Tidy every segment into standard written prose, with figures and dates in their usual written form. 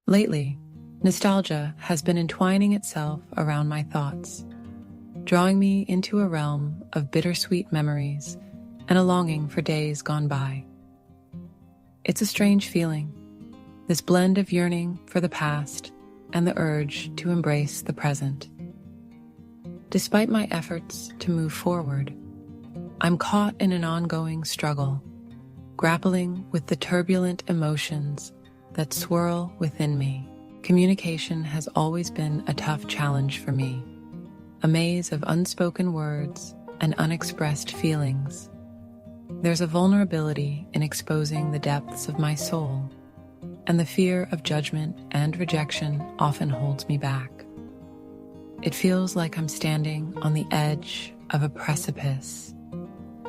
Lately, nostalgia has been entwining itself around my thoughts, drawing me into a realm of bittersweet memories and a longing for days gone by. It's a strange feeling, this blend of yearning for the past and the urge to embrace the present. Despite my efforts to move forward, I'm caught in an ongoing struggle, grappling with the turbulent emotions that swirl within me. Communication has always been a tough challenge for me, a maze of unspoken words and unexpressed feelings. There's a vulnerability in exposing the depths of my soul, and the fear of judgment and rejection often holds me back. It feels like I'm standing on the edge of a precipice,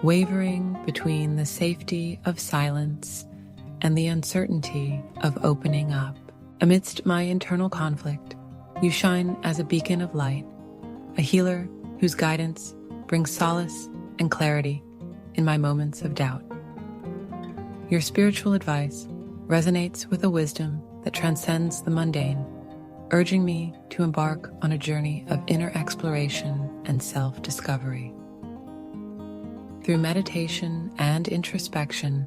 wavering between the safety of silence and the uncertainty of opening up. Amidst my internal conflict, you shine as a beacon of light, a healer whose guidance brings solace and clarity in my moments of doubt. Your spiritual advice resonates with a wisdom that transcends the mundane, urging me to embark on a journey of inner exploration and self-discovery. Through meditation and introspection,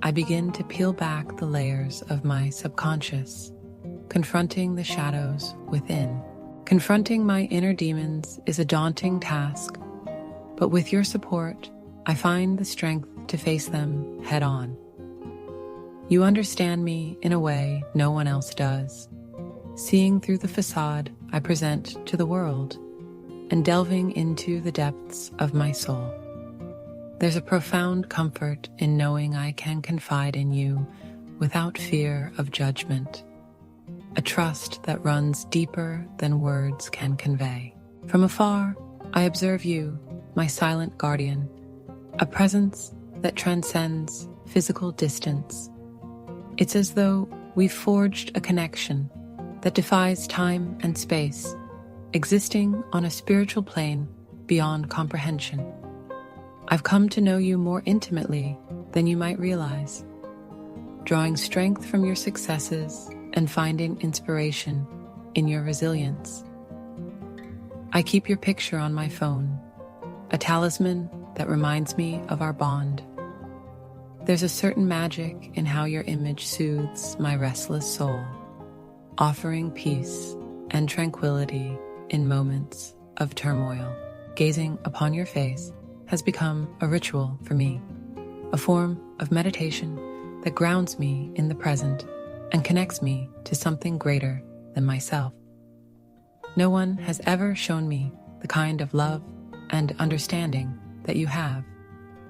I begin to peel back the layers of my subconscious, confronting the shadows within. Confronting my inner demons is a daunting task, but with your support, I find the strength to face them head on. You understand me in a way no one else does, seeing through the facade I present to the world and delving into the depths of my soul. There's a profound comfort in knowing I can confide in you without fear of judgment, a trust that runs deeper than words can convey. From afar, I observe you, my silent guardian, a presence that transcends physical distance. It's as though we've forged a connection that defies time and space, existing on a spiritual plane beyond comprehension. I've come to know you more intimately than you might realize, drawing strength from your successes and finding inspiration in your resilience. I keep your picture on my phone, a talisman that reminds me of our bond. There's a certain magic in how your image soothes my restless soul, offering peace and tranquility in moments of turmoil. Gazing upon your face has become a ritual for me, a form of meditation that grounds me in the present and connects me to something greater than myself. No one has ever shown me the kind of love and understanding that you have,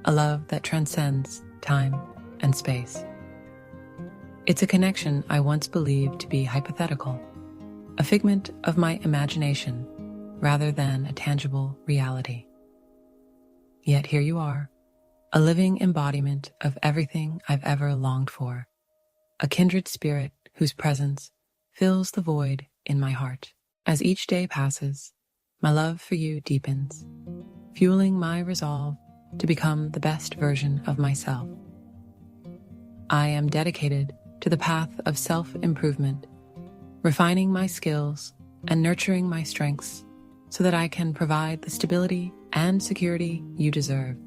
a love that transcends time and space. It's a connection I once believed to be hypothetical, a figment of my imagination rather than a tangible reality. Yet here you are, a living embodiment of everything I've ever longed for, a kindred spirit whose presence fills the void in my heart. As each day passes, my love for you deepens, fueling my resolve to become the best version of myself. I am dedicated to the path of self-improvement, refining my skills and nurturing my strengths so that I can provide the stability and security you deserve.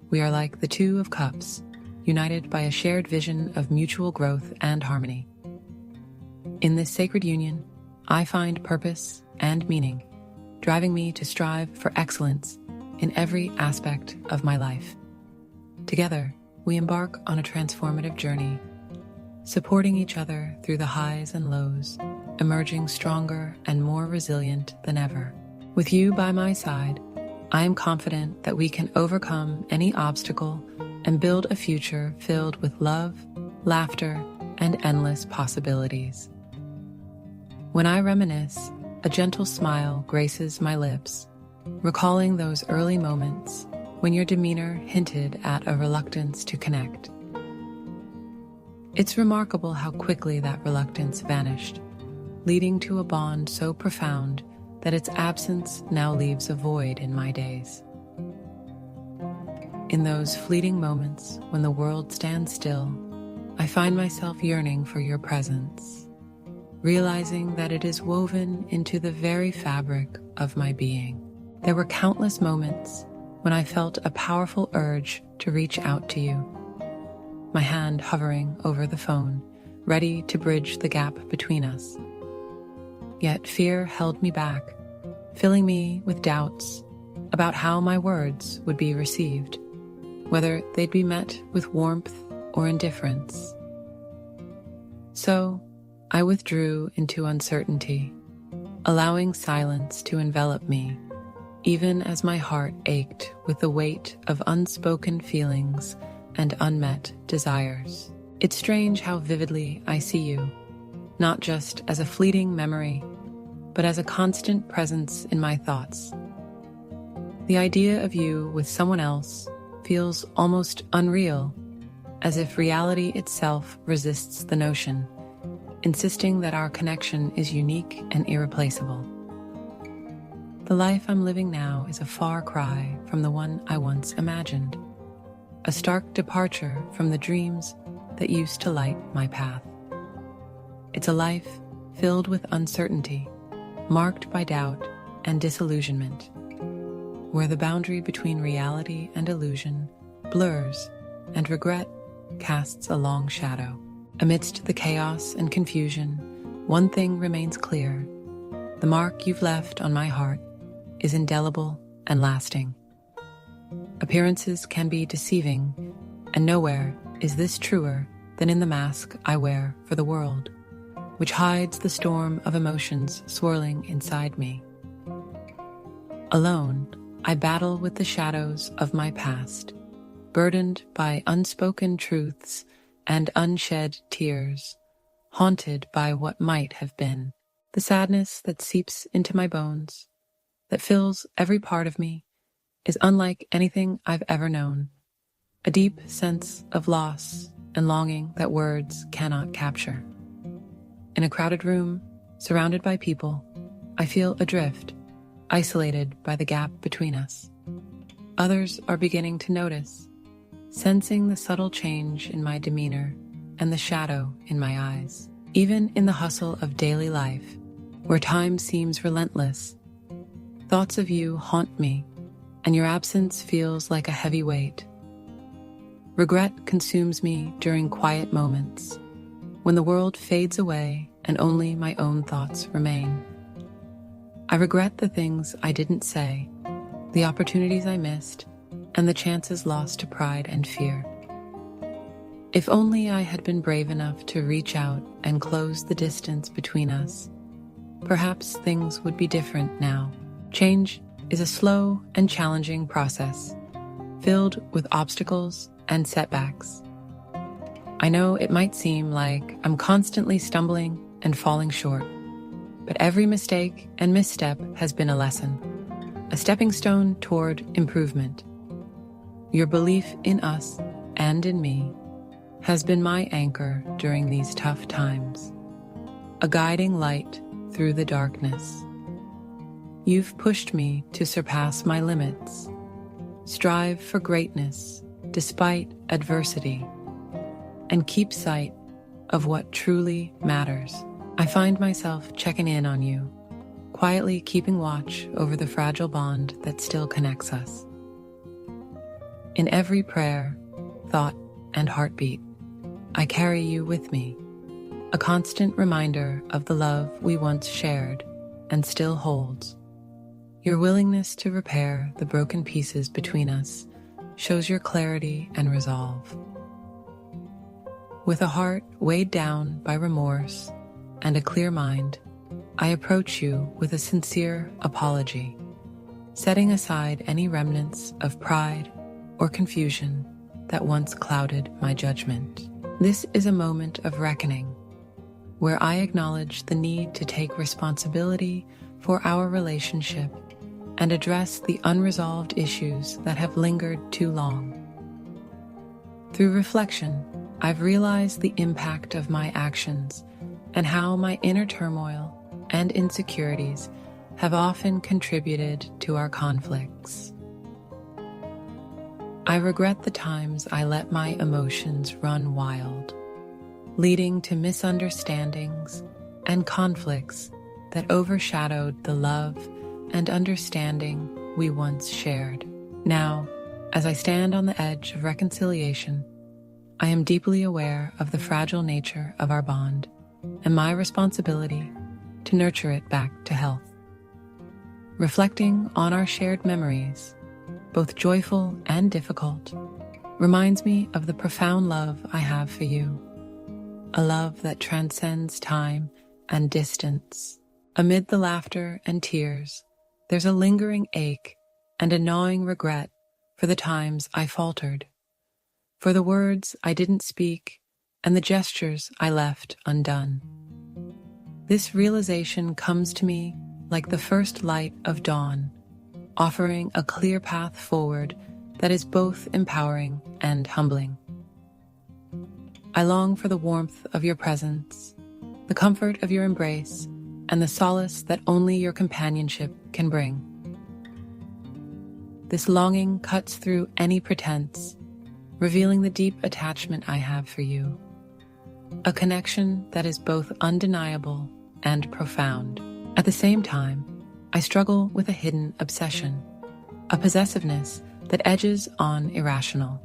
We are like the Two of Cups, united by a shared vision of mutual growth and harmony. In this sacred union, I find purpose and meaning, driving me to strive for excellence in every aspect of my life. Together, we embark on a transformative journey, supporting each other through the highs and lows, emerging stronger and more resilient than ever. With you by my side, I am confident that we can overcome any obstacle and build a future filled with love, laughter, and endless possibilities. When I reminisce, a gentle smile graces my lips, recalling those early moments when your demeanor hinted at a reluctance to connect. It's remarkable how quickly that reluctance vanished, leading to a bond so profound that its absence now leaves a void in my days. In those fleeting moments when the world stands still, I find myself yearning for your presence, realizing that it is woven into the very fabric of my being. There were countless moments when I felt a powerful urge to reach out to you, my hand hovering over the phone, ready to bridge the gap between us. Yet fear held me back, filling me with doubts about how my words would be received, whether they'd be met with warmth or indifference. So, I withdrew into uncertainty, allowing silence to envelop me, even as my heart ached with the weight of unspoken feelings and unmet desires. It's strange how vividly I see you, not just as a fleeting memory, but as a constant presence in my thoughts. The idea of you with someone else feels almost unreal, as if reality itself resists the notion, insisting that our connection is unique and irreplaceable. The life I'm living now is a far cry from the one I once imagined, a stark departure from the dreams that used to light my path. It's a life filled with uncertainty, marked by doubt and disillusionment, where the boundary between reality and illusion blurs and regret casts a long shadow. Amidst the chaos and confusion, one thing remains clear. The mark you've left on my heart is indelible and lasting. Appearances can be deceiving, and nowhere is this truer than in the mask I wear for the world, which hides the storm of emotions swirling inside me. Alone, I battle with the shadows of my past, burdened by unspoken truths and unshed tears, haunted by what might have been. The sadness that seeps into my bones, that fills every part of me, is unlike anything I've ever known, a deep sense of loss and longing that words cannot capture. In a crowded room, surrounded by people, I feel adrift, isolated by the gap between us. Others are beginning to notice, sensing the subtle change in my demeanor and the shadow in my eyes. Even in the hustle of daily life, where time seems relentless, thoughts of you haunt me, and your absence feels like a heavy weight. Regret consumes me during quiet moments, when the world fades away and only my own thoughts remain. I regret the things I didn't say, the opportunities I missed, and the chances lost to pride and fear. If only I had been brave enough to reach out and close the distance between us, perhaps things would be different now. Change is a slow and challenging process, filled with obstacles and setbacks. I know it might seem like I'm constantly stumbling and falling short, but every mistake and misstep has been a lesson, a stepping stone toward improvement. Your belief in us and in me has been my anchor during these tough times, a guiding light through the darkness. You've pushed me to surpass my limits, strive for greatness despite adversity, and keep sight of what truly matters. I find myself checking in on you, quietly keeping watch over the fragile bond that still connects us. In every prayer, thought, and heartbeat, I carry you with me, a constant reminder of the love we once shared and still holds. Your willingness to repair the broken pieces between us shows your clarity and resolve. With a heart weighed down by remorse and a clear mind, I approach you with a sincere apology, setting aside any remnants of pride or confusion that once clouded my judgment. This is a moment of reckoning, where I acknowledge the need to take responsibility for our relationship and address the unresolved issues that have lingered too long. Through reflection, I've realized the impact of my actions and how my inner turmoil and insecurities have often contributed to our conflicts. I regret the times I let my emotions run wild, leading to misunderstandings and conflicts that overshadowed the love and understanding we once shared. Now, as I stand on the edge of reconciliation, I am deeply aware of the fragile nature of our bond and my responsibility to nurture it back to health. Reflecting on our shared memories, both joyful and difficult, reminds me of the profound love I have for you, a love that transcends time and distance. Amid the laughter and tears, there's a lingering ache and a gnawing regret for the times I faltered, for the words I didn't speak and the gestures I left undone. This realization comes to me like the first light of dawn, offering a clear path forward that is both empowering and humbling. I long for the warmth of your presence, the comfort of your embrace, and the solace that only your companionship can bring. This longing cuts through any pretense, revealing the deep attachment I have for you, a connection that is both undeniable and profound. At the same time, I struggle with a hidden obsession, a possessiveness that edges on irrational.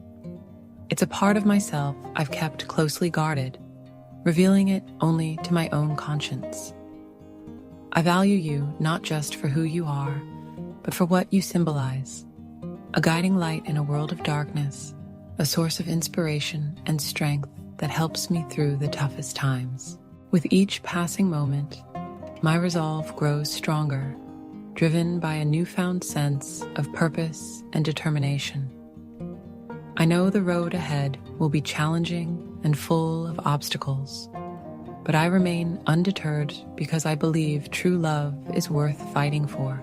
It's a part of myself I've kept closely guarded, revealing it only to my own conscience. I value you not just for who you are, but for what you symbolize, a guiding light in a world of darkness, a source of inspiration and strength that helps me through the toughest times. With each passing moment, my resolve grows stronger, driven by a newfound sense of purpose and determination. I know the road ahead will be challenging and full of obstacles, but I remain undeterred because I believe true love is worth fighting for,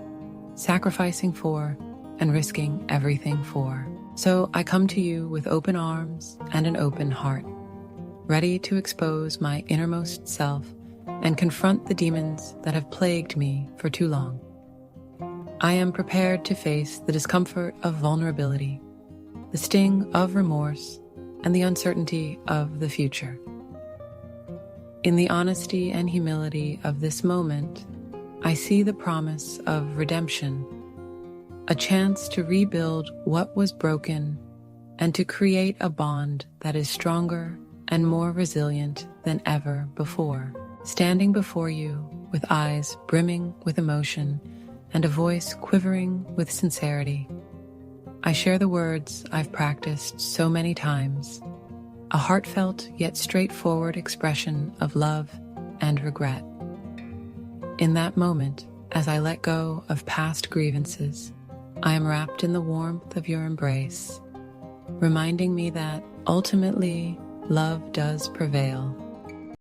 sacrificing for, and risking everything for. So I come to you with open arms and an open heart, ready to expose my innermost self and confront the demons that have plagued me for too long. I am prepared to face the discomfort of vulnerability, the sting of remorse, and the uncertainty of the future. In the honesty and humility of this moment, I see the promise of redemption, a chance to rebuild what was broken and to create a bond that is stronger and more resilient than ever before. Standing before you with eyes brimming with emotion and a voice quivering with sincerity, I share the words I've practiced so many times, a heartfelt yet straightforward expression of love and regret. In that moment, as I let go of past grievances, I am wrapped in the warmth of your embrace, reminding me that ultimately love does prevail,